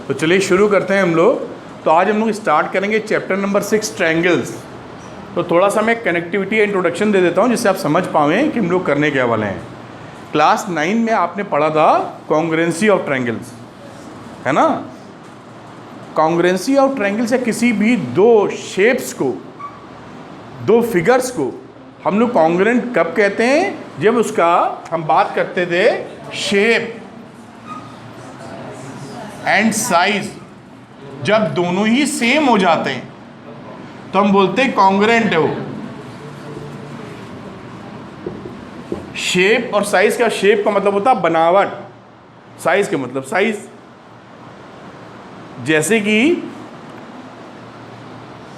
तो चलिए शुरू करते हैं हम लोग। तो आज हम लोग स्टार्ट करेंगे चैप्टर नंबर 6 ट्रायंगल्स। तो थोड़ा सा मैं कनेक्टिविटी या इंट्रोडक्शन दे देता हूँ जिससे आप समझ पाएँ कि हम लोग करने क्या वाले हैं। क्लास 9 में आपने पढ़ा था कॉन्ग्रुएंसी ऑफ ट्रायंगल्स, है ना। कॉन्ग्रुएंसी ऑफ ट्रायंगल्स या किसी भी दो शेप्स को, दो फिगर्स को हम लोग कॉन्ग्रुएंट कब कहते हैं? जब उसका हम बात करते थे शेप एंड साइज, जब दोनों ही सेम हो जाते हैं तो हम बोलते हैं कॉन्ग्रुएंट है वो। शेप और साइज का, शेप का मतलब होता है बनावट, साइज का मतलब साइज। जैसे कि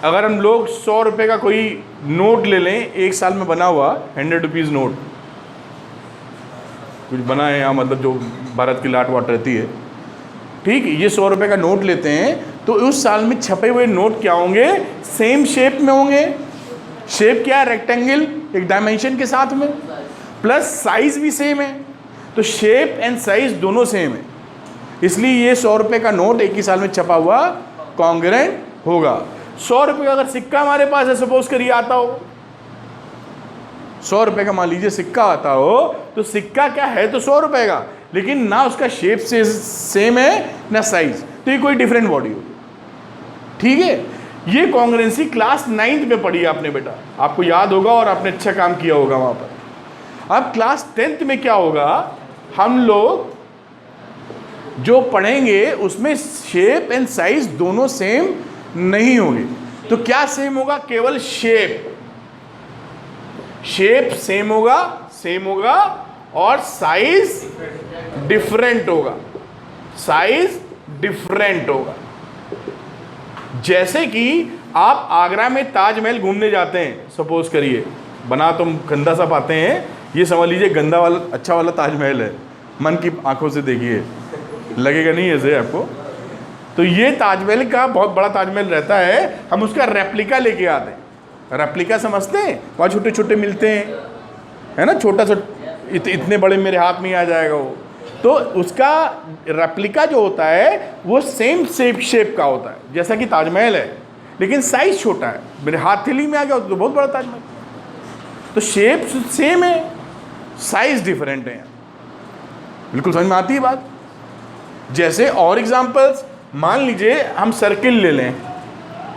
अगर हम लोग 100 रुपये का कोई नोट ले लें, एक साल में बना हुआ 100 रुपीज़ नोट कुछ बना है यहाँ, मतलब जो भारत की लाट वाट रहती है, ठीक। ये 100 रुपये का नोट लेते हैं तो उस साल में छपे हुए नोट क्या होंगे? सेम शेप में होंगे। शेप क्या है? रेक्टेंगल, एक डायमेंशन के साथ में, प्लस साइज भी सेम है। तो शेप एंड साइज दोनों सेम है, इसलिए ये 100 रुपये का नोट एक ही साल में छपा हुआ कॉन्ग्रुएंट होगा। 100 रुपये का अगर सिक्का हमारे पास है, सपोज करिए आता हो 100 रुपये का, मान लीजिए सिक्का आता हो, तो सिक्का क्या है? तो 100 रुपये का, लेकिन ना उसका शेप से सेम है ना साइज, तो ये कोई डिफरेंट बॉडी होगी, ठीक है। ये कॉन्ग्रुएंसी क्लास 9th में पढ़ी आपने बेटा, आपको याद होगा और आपने अच्छा काम किया होगा वहाँ पर। अब क्लास 10th में क्या होगा? हम लोग जो पढ़ेंगे उसमें शेप एंड साइज दोनों सेम नहीं होंगे। तो क्या सेम होगा? केवल शेप, शेप सेम होगा और साइज डिफरेंट होगा, साइज डिफरेंट होगा। जैसे कि आप आगरा में ताजमहल घूमने जाते हैं, सपोज करिए, बना तो गंदा सा पाते हैं, ये समझ लीजिए गंदा वाला अच्छा वाला ताजमहल है, मन की आंखों से देखिए, लगेगा नहीं ऐसे आपको। तो ये ताजमहल का बहुत बड़ा ताजमहल रहता है, हम उसका रेप्लिका लेके आते हैं। रेप्लिका समझते हैं? वहाँ छोटे छोटे मिलते हैं, है ना, छोटा सा, इतने बड़े मेरे हाथ में आ जाएगा वो। तो उसका रेप्लिका जो होता है वो सेम शेप का होता है जैसा कि ताजमहल है, लेकिन साइज छोटा है। मेरे हथेली में आ गया तो बहुत बड़ा ताजमहल। तो शेप सेम है, साइज डिफरेंट है। बिल्कुल समझ में आती है बात। जैसे और एग्जांपल्स, मान लीजिए हम सर्किल ले लें,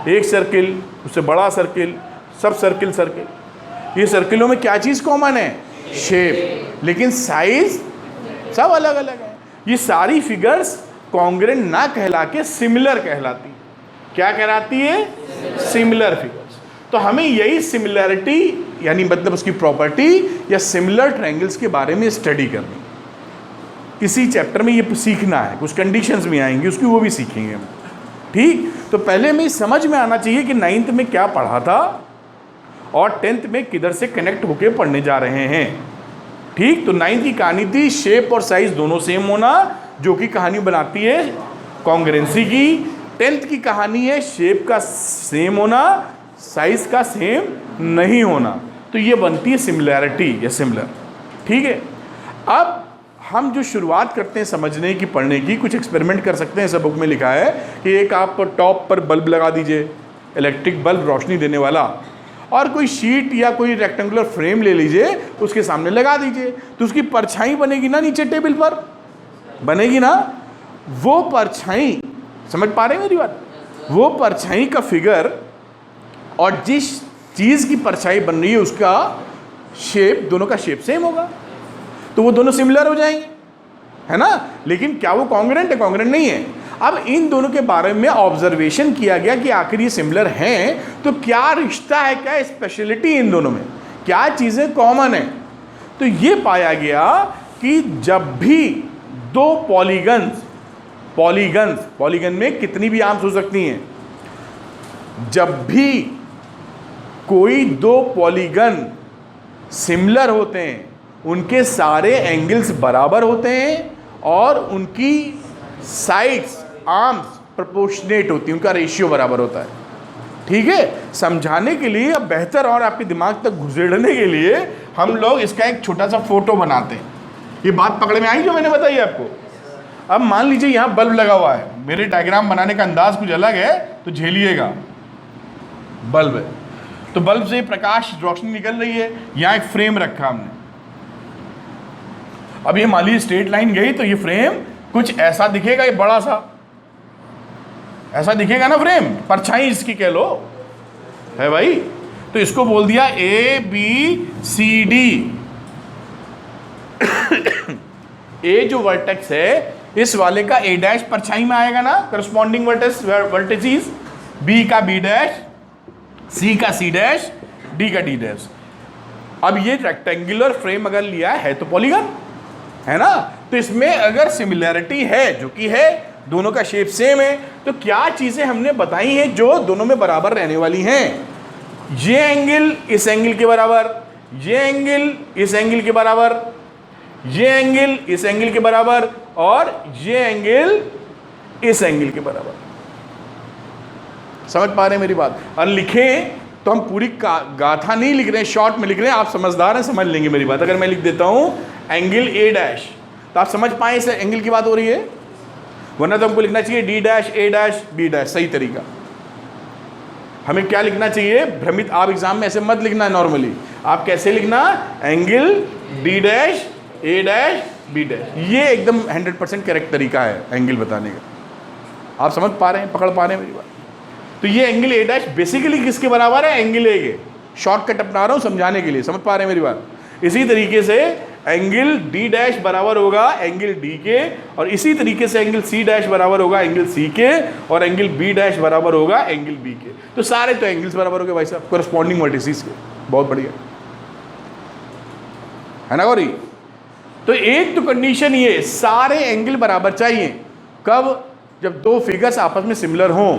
एक सर्किल, उससे बड़ा सर्किल, सब सर्किल। ये सर्किलों में क्या चीज़ कॉमन है? शेप, लेकिन साइज सब अलग अलग है। ये सारी फिगर्स कॉन्ग्रुएंट ना कहला के सिमिलर कहलाती है। क्या कहलाती है? Similar figures. तो हमें यही सिमिलरिटी यानी मतलब उसकी प्रॉपर्टी या सिमिलर ट्रायंगल्स के बारे में स्टडी करनी, इसी चैप्टर में ये सीखना है। कुछ कंडीशंस भी आएंगी उसकी, वो भी सीखेंगे हम, ठीक। तो पहले में समझ में आना चाहिए कि 9th में क्या पढ़ा था और 10th में किधर से कनेक्ट होके पढ़ने जा रहे हैं, ठीक। तो 9th की कहानी थी शेप और साइज दोनों सेम होना, जो कि कहानी बनाती है कॉन्ग्रुएंसी की। 10th की कहानी है शेप का सेम होना, साइज का सेम नहीं होना, तो ये बनती है सिमिलैरिटी या सिमिलर, ठीक है। अब हम जो शुरुआत करते हैं समझने की, पढ़ने की, कुछ एक्सपेरिमेंट कर सकते हैं। सब बुक में लिखा है कि एक आप टॉप पर बल्ब लगा दीजिए, इलेक्ट्रिक बल्ब रोशनी देने वाला, और कोई शीट या कोई रेक्टेंगुलर फ्रेम ले लीजिए, उसके सामने लगा दीजिए, तो उसकी परछाई बनेगी ना नीचे टेबल पर, बनेगी ना। वो परछाई, समझ पा रहे हैं मेरी बात? वो परछाई का फिगर और जिस चीज़ की परछाई बन रही है उसका शेप, दोनों का शेप सेम होगा, तो वो दोनों सिमिलर हो जाएंगे, है ना। लेकिन क्या वो कॉन्ग्रुएंट है? कॉन्ग्रुएंट नहीं है। अब इन दोनों के बारे में ऑब्जर्वेशन किया गया कि आखिर ये सिमिलर हैं, तो क्या रिश्ता है, क्या स्पेशलिटी इन दोनों में, क्या चीज़ें कॉमन है। तो ये पाया गया कि जब भी दो पॉलीगन में कितनी भी आर्म्स हो सकती हैं, जब भी कोई दो पॉलीगन सिमिलर होते हैं, उनके सारे एंगल्स बराबर होते हैं और उनकी साइड्स, आर्म्स प्रोपोर्शनेट होती है, उनका रेशियो बराबर होता है, ठीक है। समझाने के लिए, अब बेहतर और आपके दिमाग तक घुसेड़ने के लिए हम लोग इसका एक छोटा सा फोटो बनाते हैं। ये बात पकड़ में आई जो मैंने बताई आपको? अब मान लीजिए यहाँ बल्ब लगा हुआ है, मेरे डायग्राम बनाने का अंदाज कुछ अलग है तो झेलिएगा। बल्ब है तो बल्ब से प्रकाश रोशनी निकल रही है, यहाँ एक फ्रेम रखा हमने। अब ये मान लीजिए स्ट्रेट लाइन गई तो ये फ्रेम कुछ ऐसा दिखेगा, ये बड़ा सा ऐसा दिखेगा ना फ्रेम, परछाई इसकी कह लो है भाई। तो इसको बोल दिया ए बी सी डी। ए जो वर्टेक्स है इस वाले का ए डैश परछाई में आएगा ना, करस्पॉन्डिंग वर्टिसेस, बी का बी डैश, सी का सी डैश, डी का डी डैश। अब ये रेक्टेंगुलर फ्रेम अगर लिया है तो पॉलीगन है ना, तो इसमें अगर सिमिलैरिटी है, जो कि है, दोनों का शेप सेम है, तो क्या चीजें हमने बताई हैं जो दोनों में बराबर रहने वाली हैं? ये एंगल इस एंगल के बराबर, ये एंगल इस एंगल के बराबर, ये एंगल इस एंगल के बराबर, और ये एंगल इस एंगल के बराबर। समझ पा रहे हैं मेरी बात? और लिखें तो हम पूरी गाथा नहीं लिख रहे हैं, शॉर्ट में लिख रहे हैं। आप समझदार हैं, समझ लेंगे मेरी बात। अगर मैं लिख देता हूं एंगल ए डैश तो आप समझ पाए इस एंगल की बात हो रही है, वरना तो हमको लिखना चाहिए डी डैश ए डैश बी डैश, सही तरीका। हमें क्या लिखना चाहिए? भ्रमित, आप एग्जाम में ऐसे मत लिखना, नॉर्मली आप कैसे लिखना? एंगल डी डैश ए डैश बी डैश। ये एकदम 100% करेक्ट तरीका है एंगल बताने का। आप समझ पा रहे हैं, पकड़ पा रहे हैं मेरी बात? तो ये एंगल ए डैश बेसिकली किसके बराबर है? एंगल ए के। शॉर्टकट अपना रहा हूँ समझाने के लिए, समझ पा रहे हैं मेरी बात? इसी तरीके से एंगल डी डैश बराबर होगा एंगल डी के, और इसी तरीके से एंगल सी डैश बराबर होगा एंगल सी के, और एंगल बी डैश बराबर होगा एंगल बी के। तो सारे तो एंगल्स बराबर हो गए भाई साहब, कोरस्पॉन्डिंग वर्टिसेस के। बहुत बढ़िया है ना गौरी? तो एक तो कंडीशन ये, सारे एंगल बराबर चाहिए। कब? जब दो फिगर्स आपस में सिमिलर हों।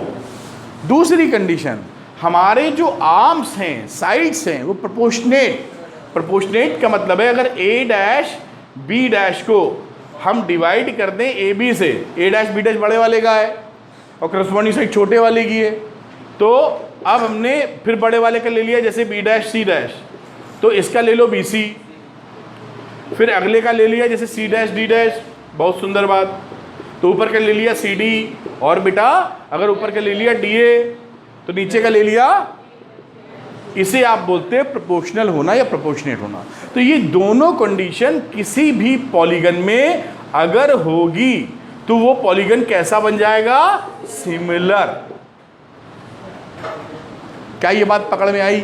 दूसरी कंडीशन, हमारे जो आर्म्स हैं, साइड्स हैं, वो प्रोपोर्शनेट। प्रोपोर्शनेट का मतलब है अगर ए डैश बी डैश को हम डिवाइड कर दें ए बी से, ए डैश बी डैश बड़े वाले का है और करस्पॉन्डिंग साइड छोटे वाले की है, तो अब हमने फिर बड़े वाले का ले लिया, जैसे बी डैश सी डैश, तो इसका ले लो बी सी, फिर अगले का ले लिया जैसे सी डैश डी डैश, बहुत सुंदर बात। तो ऊपर का ले लिया सी डी, और बेटा अगर ऊपर का ले लिया डी ए तो नीचे का ले लिया, इसे आप बोलते हैं प्रोपोर्शनल होना या प्रोपोर्शनेट होना। तो ये दोनों कंडीशन किसी भी पॉलीगन में अगर होगी तो वो पॉलीगन कैसा बन जाएगा? सिमिलर। क्या ये बात पकड़ में आई?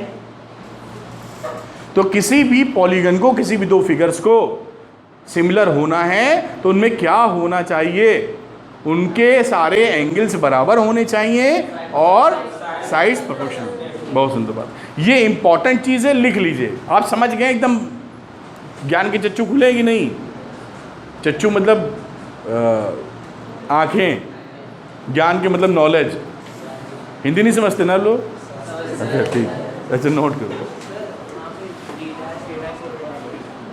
तो किसी भी पॉलीगन को, किसी भी दो फिगर्स को सिमिलर होना है तो उनमें क्या होना चाहिए? उनके सारे एंगल्स बराबर होने चाहिए और साइड्स प्रोपोर्शनल। बहुत सुंदर बात। ये इंपॉर्टेंट चीज़ है, लिख लीजिए। आप समझ गए एकदम? ज्ञान के चच्चू खुले कि नहीं? चच्चू मतलब आँखें, ज्ञान के मतलब नॉलेज। हिंदी नहीं समझते ना लोग? अच्छा ठीक, अच्छा नोट करो।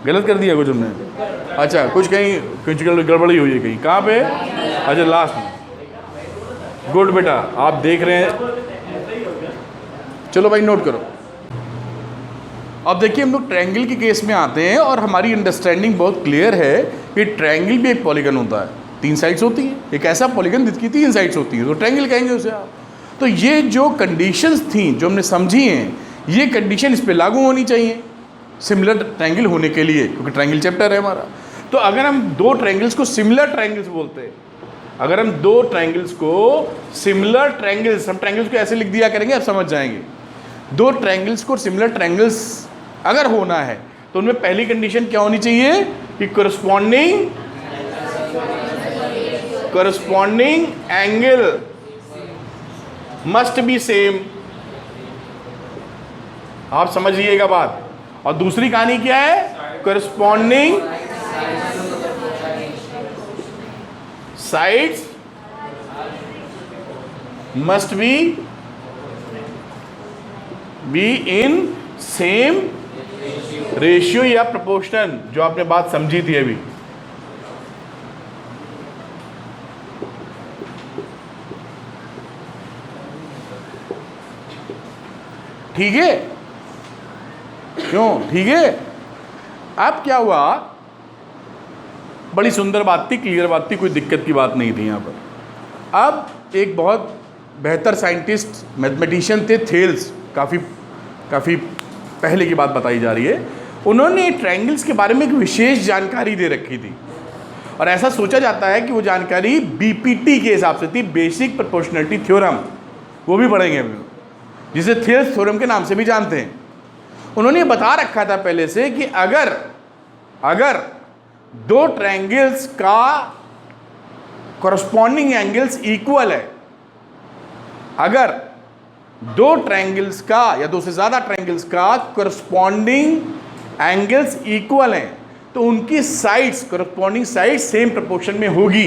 गलत कर दिया कुछ हमने? अच्छा कुछ कहीं कुछ गड़बड़ी हुई है कहीं? कहाँ पे? अच्छा लास्ट में। गुड बेटा, आप देख रहे हैं। चलो भाई नोट करो। अब देखिए हम लोग ट्रायंगल के केस में आते हैं और हमारी अंडरस्टैंडिंग बहुत क्लियर है कि ट्रायंगल भी एक पॉलीगन होता है, 3 साइड्स होती हैं। एक ऐसा पॉलीगन जिसकी 3 साइड्स होती हैं, तो ट्रायंगल कहेंगे उसे आप। तो ये जो कंडीशंस थी जो हमने समझी हैं, ये कंडीशन इस पे लागू होनी चाहिए सिमिलर ट्रायंगल होने के लिए, क्योंकि ट्रायंगल चैप्टर है हमारा। तो अगर हम दो ट्रायंगल्स को सिमिलर ट्रायंगल्स बोलते हैं, अगर हम दो ट्रायंगल्स को सिमिलर ट्रायंगल्स, हम ट्रायंगल्स को ऐसे लिख दिया करेंगे, आप समझ जाएंगे। दो ट्रायंगल्स को सिमिलर ट्रायंगल्स अगर होना है तो उनमें पहली कंडीशन क्या होनी चाहिए कि corresponding angle must be same. आप समझिएगा बात। और दूसरी कहानी क्या है? corresponding sides must be in same ratio या प्रोपोर्शन, जो आपने बात समझी थी अभी। ठीक है? क्यों ठीक है? अब क्या हुआ? बड़ी सुंदर बात थी, क्लियर बात थी, कोई दिक्कत की बात नहीं थी यहाँ पर। अब एक बहुत बेहतर साइंटिस्ट मैथमेटिशियन थे थेल्स, काफ़ी पहले की बात बताई जा रही है। उन्होंने ट्रायंगल्स के बारे में एक विशेष जानकारी दे रखी थी, और ऐसा सोचा जाता है कि वो जानकारी बीपीटी के हिसाब से थी, बेसिक प्रोपोर्शनलिटी थ्योरम, वो भी पढ़ेंगे हम लोग, जिसे थेल्स थ्योरम के नाम से भी जानते हैं। उन्होंने बता रखा था पहले से कि अगर दो ट्रायंगल्स का कॉरस्पॉन्डिंग एंगल्स इक्वल है, अगर दो ट्रायंगल्स का या दो से ज्यादा ट्रायंगल्स का कॉरस्पॉन्डिंग एंगल्स इक्वल हैं, तो उनकी sides, corresponding sides same proportion में होगी।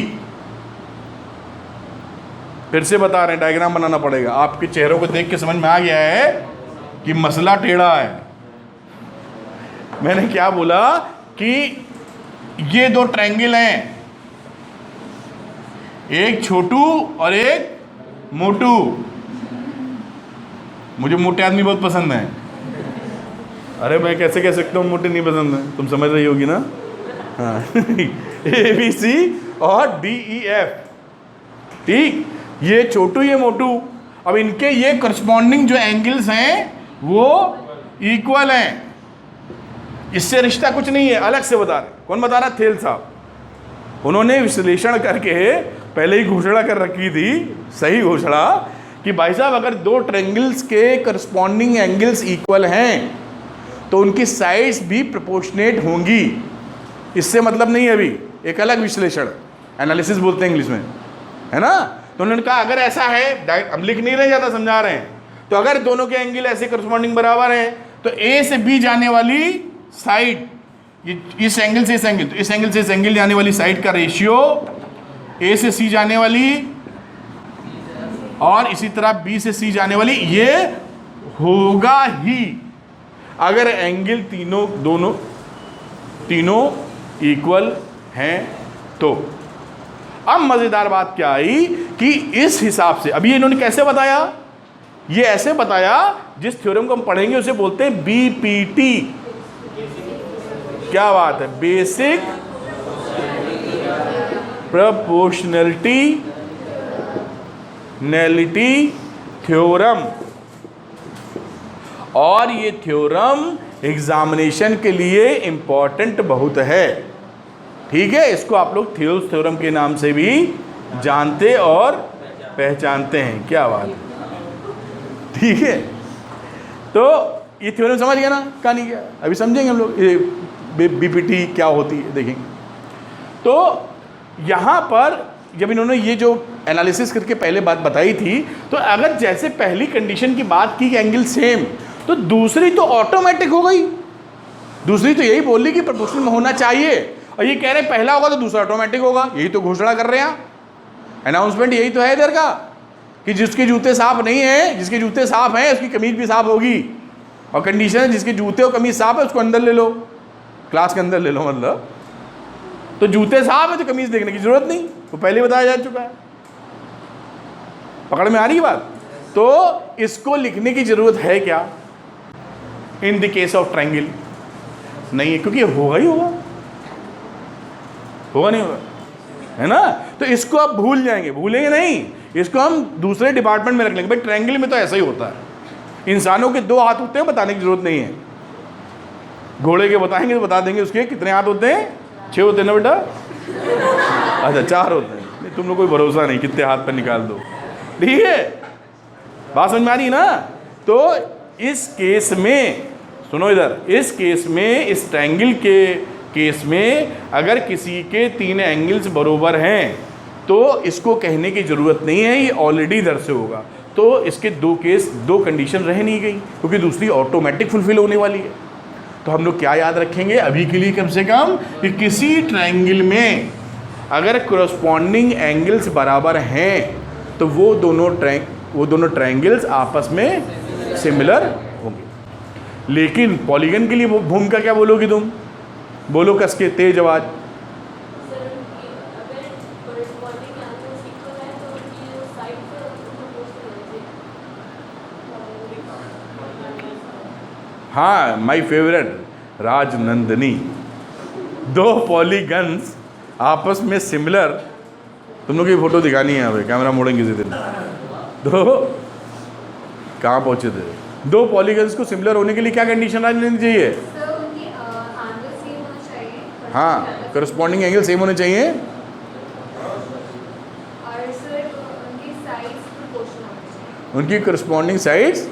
फिर से बता रहे हैं, डायग्राम बनाना पड़ेगा। आपके चेहरों को देख के समझ में आ गया है कि मसला टेढ़ा है। मैंने क्या बोला कि ये दो ट्रायंगल हैं, एक छोटू और एक मोटू। मुझे मोटे आदमी बहुत पसंद है। अरे मैं कैसे कह सकता हूँ मोटे नहीं पसंद है, तुम समझ रही होगी ना। हाँ ABC और DEF, ठीक, ये छोटू ये मोटू। अब इनके ये करस्पॉन्डिंग जो एंगल्स हैं वो इक्वल हैं, इससे रिश्ता कुछ नहीं है, अलग से बता रहे। कौन बता रहा? थेल साहब। उन्होंने विश्लेषण करके पहले ही घोषणा कर रखी थी, सही घोषणा, कि भाई साहब अगर दो ट्रायंगल्स के करस्पॉन्डिंग एंगल्स इक्वल हैं तो उनकी साइड्स भी प्रोपोर्शनेट होंगी। इससे मतलब नहीं है, अभी एक अलग विश्लेषण, एनालिसिस बोलते हैं इंग्लिश में, है ना। तो उन्होंने कहा अगर ऐसा है, हम लिख नहीं रहे, ज़्यादा समझा रहे हैं, तो अगर दोनों के एंगल ऐसे करस्पॉन्डिंग बराबर हैं तो A से B जाने वाली साइड, इस एंगल से इस एंगल, तो इस एंगल से इस एंगल जाने वाली साइड का रेशियो A से C जाने वाली और इसी तरह B से C जाने वाली, ये होगा ही अगर एंगल तीनों इक्वल हैं तो। अब मजेदार बात क्या आई कि इस हिसाब से, अभी इन्होंने कैसे बताया, ये ऐसे बताया, जिस थ्योरम को हम पढ़ेंगे उसे बोलते हैं बीपीटी। क्या बात है? Basic proportionality theorem. और ये थ्योरम एग्जामिनेशन के लिए इंपॉर्टेंट बहुत है, ठीक है। इसको आप लोग थेल्स थ्योरम के नाम से भी जानते और पहचानते हैं। क्या बात है, ठीक है। तो ये थ्योरम समझ गया ना, कहानी क्या, अभी समझेंगे हम लोग ये बीपीटी क्या होती है, देखेंगे। तो यहाँ पर जब इन्होंने ये जो एनालिसिस करके पहले बात बताई थी, तो अगर जैसे पहली कंडीशन की बात की कि एंगल सेम, तो दूसरी तो ऑटोमेटिक हो गई। दूसरी तो यही बोल रही कि प्रोपोर्शनल में होना चाहिए, और ये कह रहे पहला होगा तो दूसरा ऑटोमेटिक होगा। यही तो घोषणा कर रहे हैं, अनाउंसमेंट यही तो है इधर का, कि जिसके जूते साफ नहीं है, जिसके जूते साफ हैं उसकी कमीज भी साफ होगी। और कंडीशन है जिसके जूते और कमीज साफ है उसको अंदर ले लो, क्लास के अंदर ले लो। मतलब तो जूते साफ है तो कमीज देखने की जरूरत नहीं, वो पहले बताया जा चुका है। पकड़ में आ रही बात? तो इसको लिखने की जरूरत है क्या in the case of triangle? नहीं है, क्योंकि होगा ही होगा, होगा नहीं होगा, है ना। तो इसको आप भूल जाएंगे, भूलेंगे नहीं, इसको हम दूसरे डिपार्टमेंट में रख लेंगे। भाई ट्रायंगल में तो ऐसा ही होता है, इंसानों के दो हाथ होते हैं, बताने की जरूरत नहीं है। घोड़े के बताएंगे तो बता देंगे उसके कितने हाथ होते हैं, 6 होते हैं ना बेटा, अच्छा 4 होते हैं। नहीं, तुम लोग कोई भरोसा नहीं, कितने हाथ पर निकाल दो, ठीक है। बात समझ में आ रही ना। तो इस केस में सुनो इधर, इस केस में, इस ट्रायंगल के केस में अगर किसी के 3 एंगल्स बरोबर हैं तो इसको कहने की ज़रूरत नहीं है, ये ऑलरेडी इधर से होगा। तो इसके दो कंडीशन रह नहीं गई, क्योंकि दूसरी ऑटोमेटिक फुलफिल होने वाली है। तो हम लोग क्या याद रखेंगे अभी के लिए कम से कम, कि किसी ट्रायंगल में अगर कॉरस्पॉन्डिंग एंगल्स बराबर हैं तो वो दोनों ट्रायंगल्स आपस में सिमिलर होंगे। लेकिन पॉलीगन के लिए भूमिका क्या बोलोगी तुम? बोलो कस के, तेज आवाज। हाँ, माय फेवरेट राजनंदनी। 2 पॉलीगन्स आपस में सिमिलर, तुम लोग की फोटो दिखानी है हमें, कैमरा मोड़ेंगे किसी दिन। तो कहाँ पहुँचे थे? दो पॉलीगन्स को सिमिलर होने के लिए क्या कंडीशन आ लेनी चाहिए? हाँ, करस्पॉन्डिंग एंगल सेम होने चाहिए। उनकी करस्पॉन्डिंग साइड्स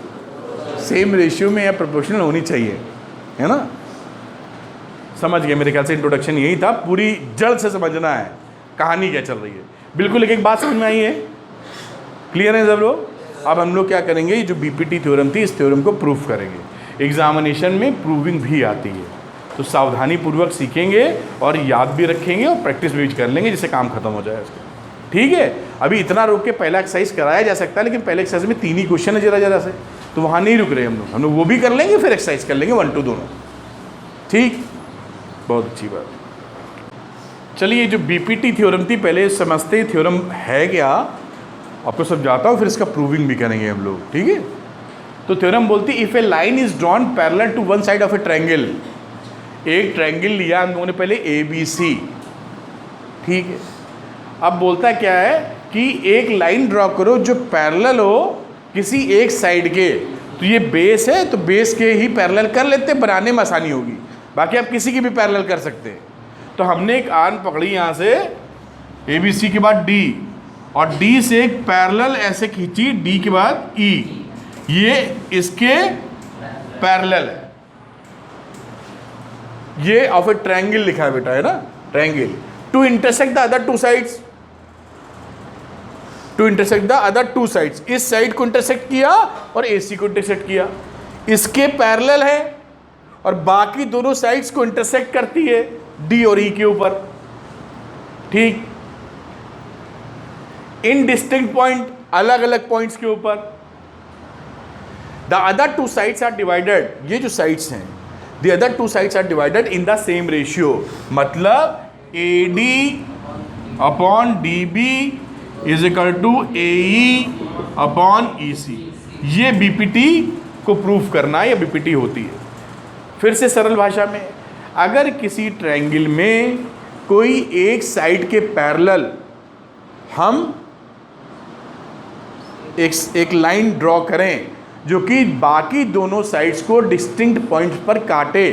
सेम रेशियो में या प्रोपोर्शनल होनी चाहिए, है ना? समझ गए? मेरे ख्याल से इंट्रोडक्शन यही था, पूरी जड़ से समझना है कहानी क्या चल रही है। बिल्कुल एक बात समझ में आई है? क्लियर है सब लोग? अब हम लोग क्या करेंगे, जो बीपीटी थ्योरम थी, इस थ्योरम को प्रूफ करेंगे। एग्जामिनेशन में प्रूविंग भी आती है, तो सावधानी पूर्वक सीखेंगे और याद भी रखेंगे और प्रैक्टिस भी कर लेंगे, जिससे काम खत्म हो जाए उसका। ठीक है? अभी इतना रोक के पहला एक्सरसाइज कराया जा सकता है, लेकिन पहले एक्सरसाइज में 3 ही क्वेश्चन है जरा से, तो वहाँ नहीं रुक रहे हम लोग वो भी कर लेंगे, फिर एक्सरसाइज कर लेंगे 1 2 दोनों। ठीक, बहुत अच्छी बात। चलिए, जो बीपीटी थ्योरम थी, पहले समझते थ्योरम है क्या, आपको समझाता हूँ, फिर इसका प्रूविंग भी करेंगे हम लोग। ठीक है? तो थ्योरम बोलती if a line is drawn parallel to one side of a triangle. एक ट्रायंगल लिया हम लोगों ने पहले ABC, ठीक है? अब बोलता क्या है कि एक लाइन ड्रॉ करो जो पैरेलल हो किसी एक साइड के। तो ये बेस है, तो बेस के ही पैरेलल कर लेते हैं, बनाने में आसानी होगी। बाकी आप किसी की भी पैरेलल कर सकते हैं। तो हमने एक आर्म पकड़ी यहाँ से ABC के बाद D, और D से एक पैरेलल ऐसे खींची D के बाद E, ये इसके पैरेलल है। ये ऑफ ए ट्रायंगल लिखा है बेटा, है ना? Triangle to intersect the other two sides, to intersect the other two sides. इस साइड को इंटरसेक्ट किया और AC को इंटरसेक्ट किया, इसके पैरेलल है, और बाकी दोनों साइड्स को इंटरसेक्ट करती है D और E के ऊपर। ठीक, इन डिस्टिंक्ट पॉइंट, अलग अलग पॉइंट्स के ऊपर। The other two sides are divided, ये जो साइड्स हैं, the other two sides are divided in the same ratio. मतलब AD upon DB is equal to AE upon EC। ये BPT को प्रूफ करना है, या BPT होती है। फिर से सरल भाषा में, अगर किसी ट्रायंगल में कोई एक साइड के पैरेलल हम एक लाइन ड्रॉ करें जो कि बाकी दोनों साइड्स को डिस्टिंक्ट पॉइंट पर काटे,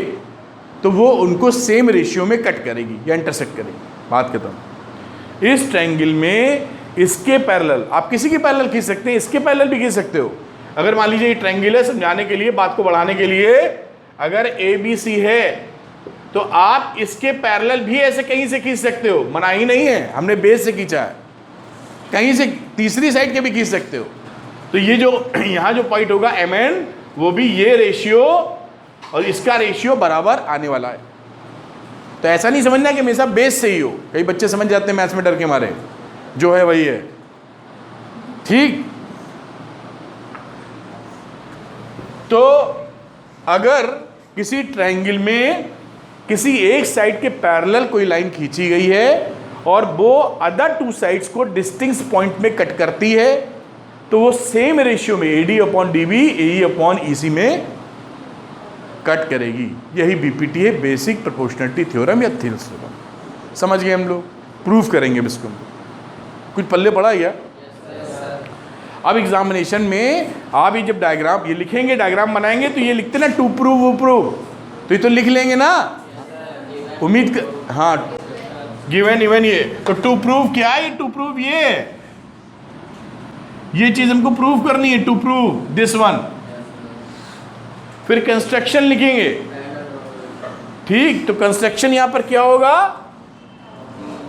तो वो उनको सेम रेशियो में कट करेगी या इंटरसेक्ट करेगी। बात खत्म। इस ट्रायंगल में इसके पैरेलल, आप किसी के पैरेलल खींच सकते हैं, इसके पैरेलल भी खींच सकते हो। अगर मान लीजिए ये ट्रायंगल है, समझाने के लिए, बात को बढ़ाने के लिए, अगर ABC है तो आप इसके पैरेलल भी ऐसे कहीं से खींच सकते हो, मनाही नहीं है, हमने बेस से खींचा है, कहीं से तीसरी साइड के भी खींच सकते हो। तो ये जो यहाँ जो पॉइंट होगा MN, वो भी ये रेशियो और इसका रेशियो बराबर आने वाला है। तो ऐसा नहीं समझना कि हमेशा बेस से ही हो, कई बच्चे समझ जाते हैं मैथ्स में डर के मारे, जो है वही है। ठीक, तो अगर किसी ट्रायंगल में किसी एक साइड के पैरेलल कोई लाइन खींची गई है और वो अदर टू साइड्स को डिस्टिंक्ट पॉइंट में कट करती है, तो वो सेम रेशियो में AD upon DB AE upon EC में कट करेगी। यही BPT है, बेसिक प्रोपोर्शनलिटी थ्योरम या थिल्स थ्योरम। समझ गए हम लोग? प्रूफ करेंगे इसको। कुछ पल्ले पड़ा क्या? अब एग्जामिनेशन में आप ये जब डायग्राम ये लिखेंगे, डायग्राम बनाएंगे, तो ये लिखते ना टू प्रूव वो प्रूव, तो ये तो लिख लेंगे ना, उम्मीद कर। हाँ, गिवन इवन, ये तो टू प्रूव क्या है? टू प्रूव ये चीज हमको प्रूव करनी है, टू प्रूव दिस वन। फिर कंस्ट्रक्शन लिखेंगे। ठीक, तो कंस्ट्रक्शन यहां पर क्या होगा?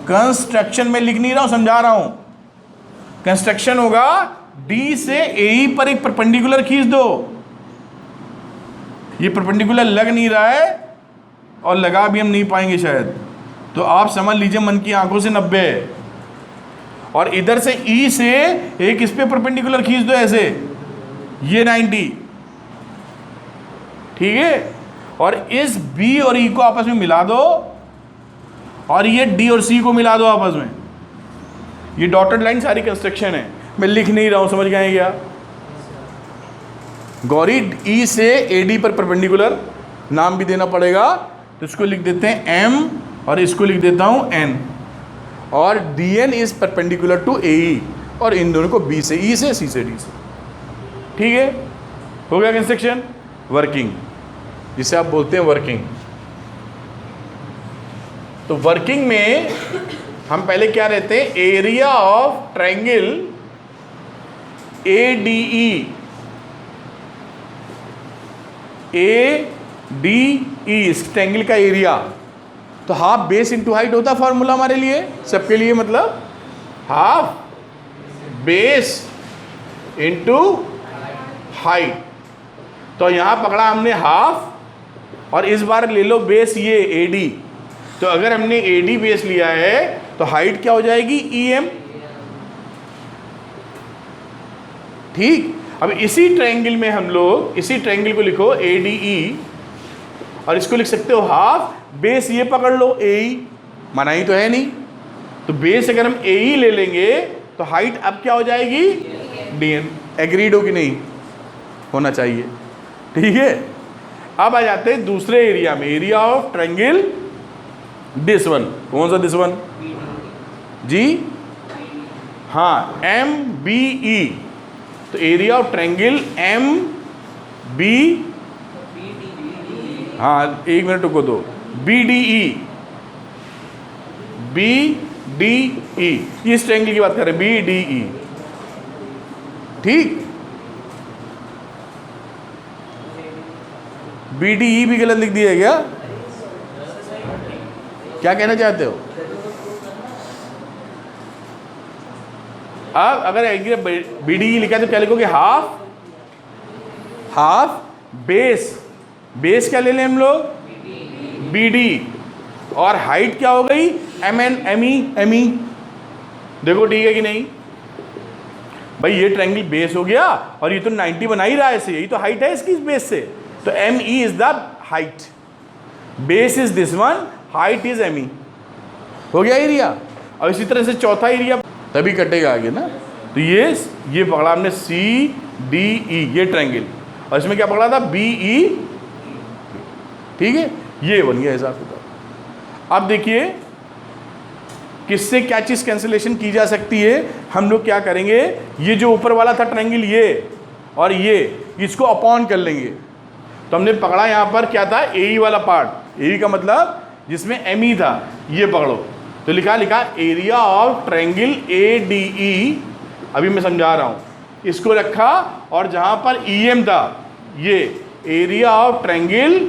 कंस्ट्रक्शन में लिख नहीं रहा हूं, समझा रहा हूं। कंस्ट्रक्शन होगा D से AE पर एक परपेंडिकुलर खींच दो। ये परपेंडिकुलर लग नहीं रहा है और लगा भी हम नहीं पाएंगे शायद, तो आप समझ लीजिए मन की आंखों से 90 है। और इधर से E से एक इस पे परपेंडिकुलर खींच दो ऐसे, ये 90। ठीक है, और इस B और E को आपस में मिला दो, और ये D और C को मिला दो आपस में। ये डॉटेड लाइन सारी कंस्ट्रक्शन है, मैं लिख नहीं रहा हूं, समझ गए क्या? गौरी E से AD पर परपेंडिकुलर, नाम भी देना पड़ेगा, तो इसको लिख देते हैं M और इसको लिख देता हूं N। और DN is perpendicular to AE, और इन दोनों को B से, E से, C से, D से। ठीक है, हो गया कंस्ट्रक्शन। वर्किंग, जिसे आप बोलते हैं वर्किंग। तो वर्किंग में हम पहले क्या रहते हैं, एरिया ऑफ ट्रायंगल ADE, इस ट्रायंगल का एरिया, तो हाफ बेस इंटू हाइट होता फॉर्मूला हमारे लिए, सबके लिए, मतलब हाफ बेस इंटू हाइट। तो यहां पकड़ा हमने हाफ, और इस बार ले लो बेस ये AD। तो अगर हमने AD बेस लिया है तो हाइट क्या हो जाएगी, EM। ठीक, अब इसी ट्रायंगल में हम लोग, इसी ट्रायंगल को लिखो ADE, और इसको लिख सकते हो हाफ बेस ये पकड़ लो AE, मनाही तो है नहीं। तो बेस अगर हम AE ले लेंगे तो हाइट अब क्या हो जाएगी, DN। एग्रीड हो कि नहीं, होना चाहिए। ठीक है, अब आ जाते हैं दूसरे एरिया में, area of triangle this one. कौन सा दिस वन जी, हाँ, MBE। तो एरिया ऑफ ट्रायंगल MB, हाँ 1 मिनट रुको दो, BDE, इस ट्रायंगल की बात करें, BDE। ठीक, BDE भी गलत लिख दिया है क्या, क्या कहना चाहते हो? अब अगर BDE लिखा है तो क्या लिखोगे, हाफ बेस क्या ले लें हम लोग, BD, और हाइट क्या हो गई, ME। देखो ठीक है कि नहीं भाई, ये ट्रायंगल बेस हो गया, और ये तो 90 बना ही रहा है इसे, यही तो हाइट है इसकी इस बेस से। तो ME is the height, base is this one, height is ME। हो गया एरिया। और इसी तरह से चौथा एरिया तभी कटेगा आगे ना। तो ये पकड़ा हमने CDE, ये ट्रायंगल, और इसमें क्या पकड़ा था, BE। ठीक है, ये बन गया हिसाब किताब। अब देखिए किससे क्या चीज़ कैंसिलेशन की जा सकती है। हम लोग क्या करेंगे, ये जो ऊपर वाला था ट्रायंगल, ये और ये, इसको अपॉन कर लेंगे। तो हमने पकड़ा यहाँ पर क्या था, AE वाला पार्ट, AE का मतलब जिसमें ME था, ये पकड़ो। तो लिखा एरिया ऑफ ट्रायंगल ADE, अभी मैं समझा रहा हूँ, इसको रखा, और जहाँ पर EM था, ये एरिया ऑफ ट्रायंगल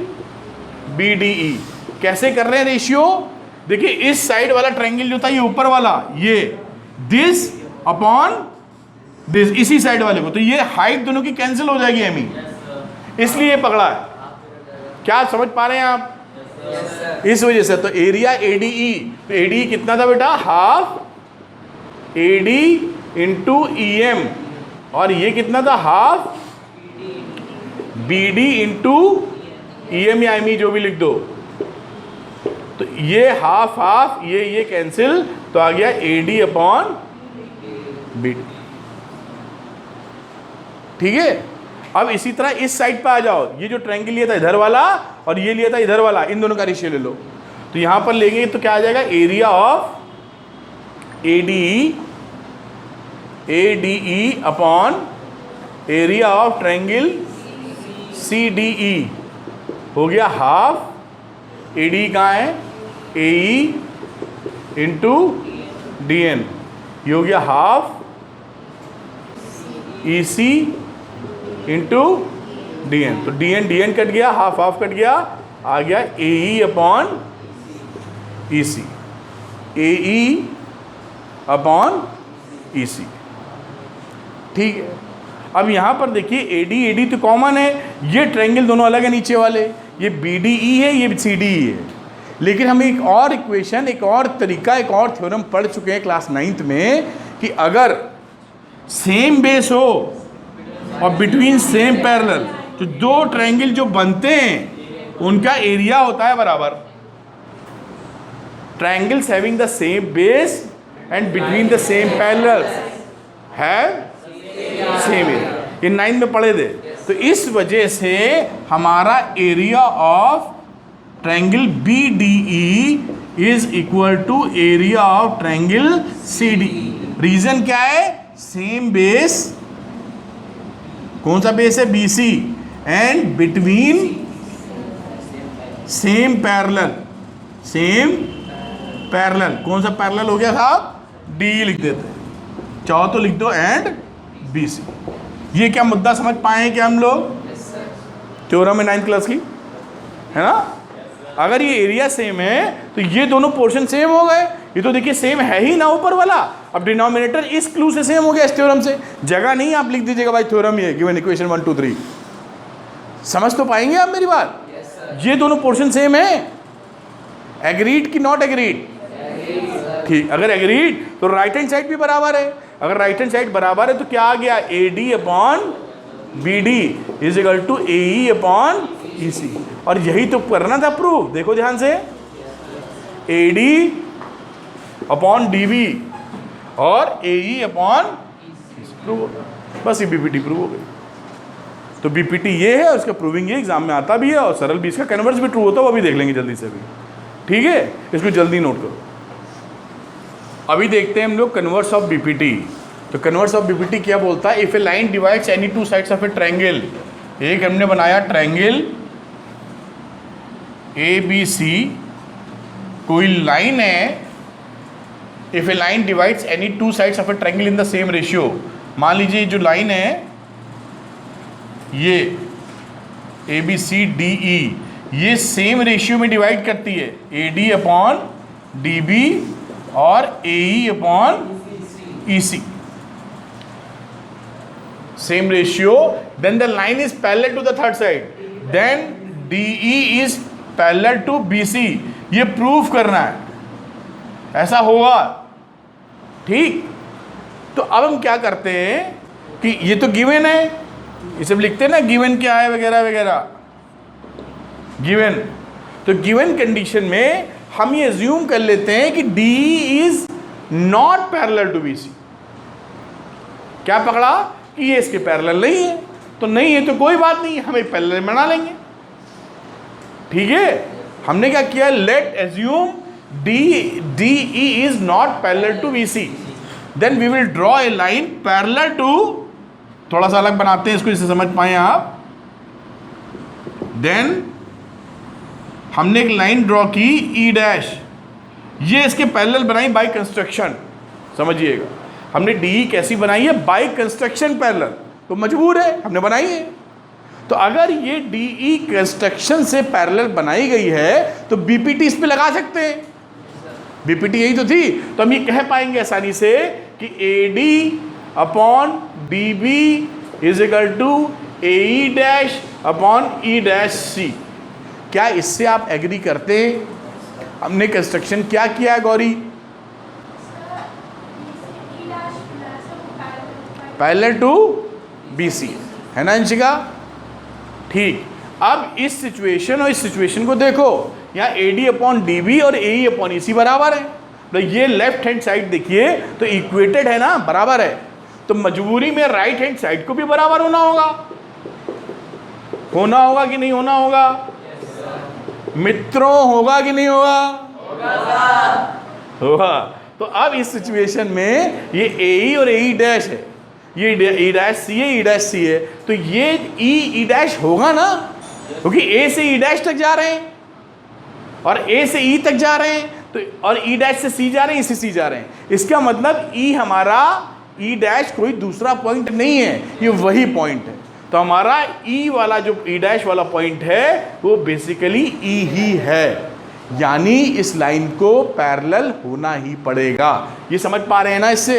BDE। कैसे कर रहे हैं रेशियो, देखिए इस साइड वाला ट्रायंगल जो था, ये ऊपर वाला, ये दिस अपॉन दिस, इसी साइड वाले को, तो ये हाइट दोनों की कैंसिल हो जाएगी ME, इसलिए ये पकड़ा है। क्या समझ पा रहे हैं आप? इस वजह से। तो एरिया ADE, तो ADE कितना था बेटा, हाफ AD इंटू EM, और ये कितना था, हाफ BD इंटू EM या ME, जो भी लिख दो। तो ये हाफ ये कैंसिल, तो आ गया AD अपॉन BD। ठीक है, अब इसी तरह इस साइड पे आ जाओ, ये जो ट्रायंगल लिया था इधर वाला, और ये लिया था इधर वाला, इन दोनों का रेशियो ले लो। तो यहां पर लेंगे तो क्या आ जाएगा, area of ADE upon area of triangle CDE। हो गया हाफ ADE कहाँ है, AE इंटू DN, ये हो गया हाफ EC इंटू DN। तो DN कट गया, हाफ कट गया, आ गया AE upon EC, AE upon EC। ठीक है, अब यहां पर देखिए AD तो कॉमन है, ये ट्रायंगल दोनों अलग है नीचे वाले, ये BDE है, ये CDE है। लेकिन हम एक और इक्वेशन, एक और तरीका, एक और थ्योरम पढ़ चुके हैं क्लास 9th में, कि अगर सेम बेस हो और बिटवीन सेम पैरेलल, तो दो ट्रायंगल जो बनते हैं उनका एरिया होता है बराबर। Triangles having the same base and between the same parallel have same area, ये 9 में पढ़े थे। तो इस वजह से हमारा area of triangle BDE is equal to area of triangle C D. Reason क्या है? सेम बेस, कौन सा बेस है? B C, and between same parallel, same parallel, कौन सा पैरेलल हो गया साहब? डी लिख देते हैं, चाहो तो लिख दो एंड बी सी। ये क्या मुद्दा समझ पाए हैं क्या हम लोग? थ्योरम है 9th क्लास की, है ना? अगर ये एरिया सेम है तो ये दोनों पोर्शन सेम हो गए। ये तो देखिए सेम है ही ना ऊपर वाला। अब डिनोमिनेटर इस क्लू से सेम हो गया, इस थ्योरम से। जगह नहीं आप लिख दीजिएगा भाई थ्योरम ही है, गिवन इक्वेशन 1 2 3। समझ तो पाएंगे आप मेरी बात? ये दोनों पोर्शन सेम है। एग्रीड कि नॉट एग्रीड? ठीक, अगर एग्रीड तो राइट हैंड साइड भी बराबर है। अगर राइट हैंड साइड बराबर है तो क्या आ गया? A D upon B D is equal to A E upon E C. और यही तो करना था प्रूव। देखो ध्यान से, A D upon D B और ए ई अपॉन प्रूव हो गया। बस ये बीपीटी प्रूव हो गई। तो बीपीटी ये है और इसका प्रूविंग ये एग्जाम में आता भी है, और सरल भी, इसका कन्वर्स भी ट्रू होता है, वो भी देख लेंगे जल्दी से भी। ठीक है, इसको जल्दी नोट करो। अभी देखते हैं हम लोग कन्वर्स ऑफ बीपीटी। तो कन्वर्स ऑफ बीपीटी क्या बोलता है? If a line divides any two sides of a triangle, एक हमने बनाया ट्रायंगल ए बी सी, कोई लाइन है। If a line divides any two sides of a triangle in the same ratio, मान लीजिए जो लाइन है ये A B C D E, ये सेम रेशियो में डिवाइड करती है, A D upon D B और A E upon E C, same ratio. Then the line is parallel to the third side, then D E is parallel to B C. ये proof करना है, ऐसा होगा। ठीक, तो अब हम क्या करते हैं कि ये तो गिवन है, इसे लिखते हैं ना गिवन क्या है वगैरह वगैरह, गिवन। तो गिवन कंडीशन में हम ये अज्यूम कर लेते हैं कि D is not parallel to B C. क्या पकड़ा? कि ये इसके पैरेलल नहीं है। तो नहीं है तो कोई बात नहीं, हमें पैरेलल बना लेंगे। ठीक है, हमने क्या किया? Let assume D E is not parallel to B C, then we will draw a line parallel to, थोड़ा सा अलग बनाते हैं इसको, इसे समझ पाए आप। देन हमने एक लाइन ड्रॉ की ई डैश, ये इसके पैरेलल बनाई बाय कंस्ट्रक्शन। समझिएगा, हमने डी कैसी बनाई है? बाय कंस्ट्रक्शन पैरेलल, तो मजबूर है, हमने बनाई है। तो अगर ये डी ई कंस्ट्रक्शन से पैरेलल बनाई गई है तो बीपीटी इस पे लगा सकते हैं। बीपीटी यही तो थी। तो हम ये कह पाएंगे आसानी से कि A D upon D B is equal to A E dash upon E dash C. क्या इससे आप एग्री करते हैं? हमने कंस्ट्रक्शन क्या किया है Gauri? Parallel to B C, है ना अंशिका? ठीक, अब इस सिचुएशन और इस सिचुएशन को देखो, यहाँ A D upon D B और ए ई अपॉन ई सी बराबर है। तो ये लेफ्ट हैंड साइड देखिए तो इक्वेटेड है ना, बराबर है। तो मजबूरी में राइट हैंड साइड को भी बराबर होना होगा। होना होगा कि नहीं होना होगा? मित्रों होगा कि नहीं होगा? होगा। तो अब इस सिचुएशन में ये ए ई और ए ई डैश है, ये ई डैश सी है, ई डैश सी है, तो ये ई डैश होगा ना, क्योंकि ए से ई डैश तक जा रहे हैं और ए से ई तक जा रहे हैं, तो और ई डैश से सी जा रहे हैं, ई से सी जा रहे हैं। इसका मतलब ई हमारा ई डैश कोई दूसरा पॉइंट नहीं है, ये वही पॉइंट है। तो हमारा ई वाला जो ई डैश वाला पॉइंट है वो बेसिकली ई ही है, यानी इस लाइन को पैरेलल होना ही पड़ेगा। ये समझ पा रहे हैं ना? इससे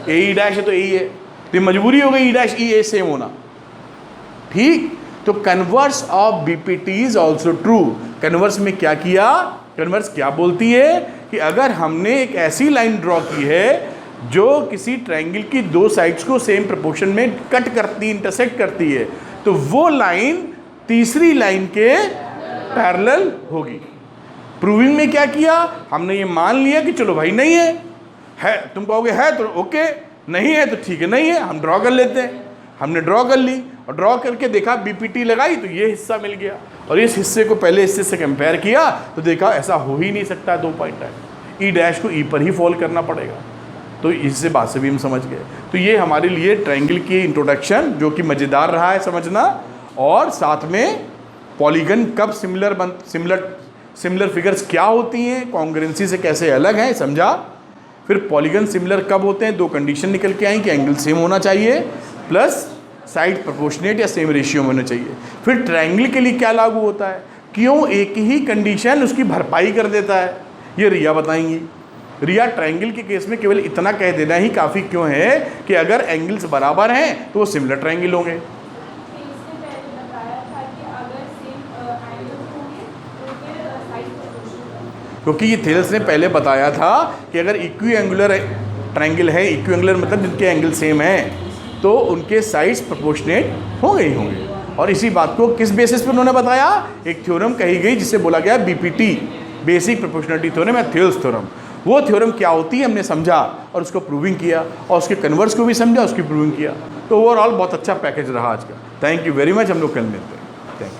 ए ई डैश है तो ए है, तो मजबूरी हो गई ई डैश ई ए सेम होना। ठीक, तो converse of BPT is also true. Converse में क्या किया? कन्वर्स क्या बोलती है कि अगर हमने एक ऐसी लाइन ड्रॉ की है जो किसी ट्रायंगल की दो साइड्स को सेम प्रोपोर्शन में कट करती, इंटरसेक्ट करती है, तो वो लाइन तीसरी लाइन के पैरेलल होगी। प्रूविंग में क्या किया? हमने ये मान लिया कि चलो भाई नहीं है, तुम कहोगे है तो ओके, नहीं है तो ठीक है, नहीं है, हम ड्रॉ कर लेते हैं। हमने ड्रॉ कर ली और ड्रॉ करके देखा, बीपीटी लगाई तो ये हिस्सा मिल गया। और इस हिस्से को पहले हिस्से से कंपेयर किया तो देखा ऐसा हो ही नहीं सकता, 2 पॉइंट है, ई डैश को ई पर ही फॉल करना पड़ेगा। तो इससे बात से भी हम समझ गए। तो ये हमारे लिए ट्रायंगल की इंट्रोडक्शन जो कि मज़ेदार रहा है समझना, और साथ में पॉलीगन कब सिमिलर फिगर्स क्या होती हैं, कॉन्ग्रुएंसी से कैसे अलग हैं समझा। फिर पॉलीगन सिमिलर कब होते हैं, 2 कंडीशन निकल के आई कि एंगल सेम होना चाहिए प्लस साइड प्रोपोर्शनेट या सेम रेशियो में होना चाहिए। फिर ट्रायंगल के लिए क्या लागू होता है, क्यों एक ही कंडीशन उसकी भरपाई कर देता है, ये रिया बताएंगी। रिया ट्रायंगल के केस में केवल इतना कह देना ही काफ़ी क्यों है कि अगर एंगल्स बराबर हैं तो वो सिमिलर ट्रायंगल होंगे। क्योंकि ये थेल्स ने पहले बताया था कि अगर इक्विएंगुलर ट्रायंगल है, इक्विएंगुलर मतलब जिनके एंगल सेम हैं, तो उनके साइड्स प्रोपोर्शनेट होंगे ही होंगे। और इसी बात को किस बेसिस पर उन्होंने बताया, एक थ्योरम कही गई जिसे बोला गया बीपीटी, बेसिक प्रोपोर्शनलिटी थ्योरम या थेल्स थ्योरम। वो थ्योरम क्या होती है हमने समझा और उसको प्रूविंग किया, और उसके कन्वर्स को भी समझा, उसकी प्रूविंग किया। तो ओवरऑल बहुत अच्छा पैकेज रहा आज का। थैंक यू वेरी मच, हम लोग कल मिलते हैं। Thank you.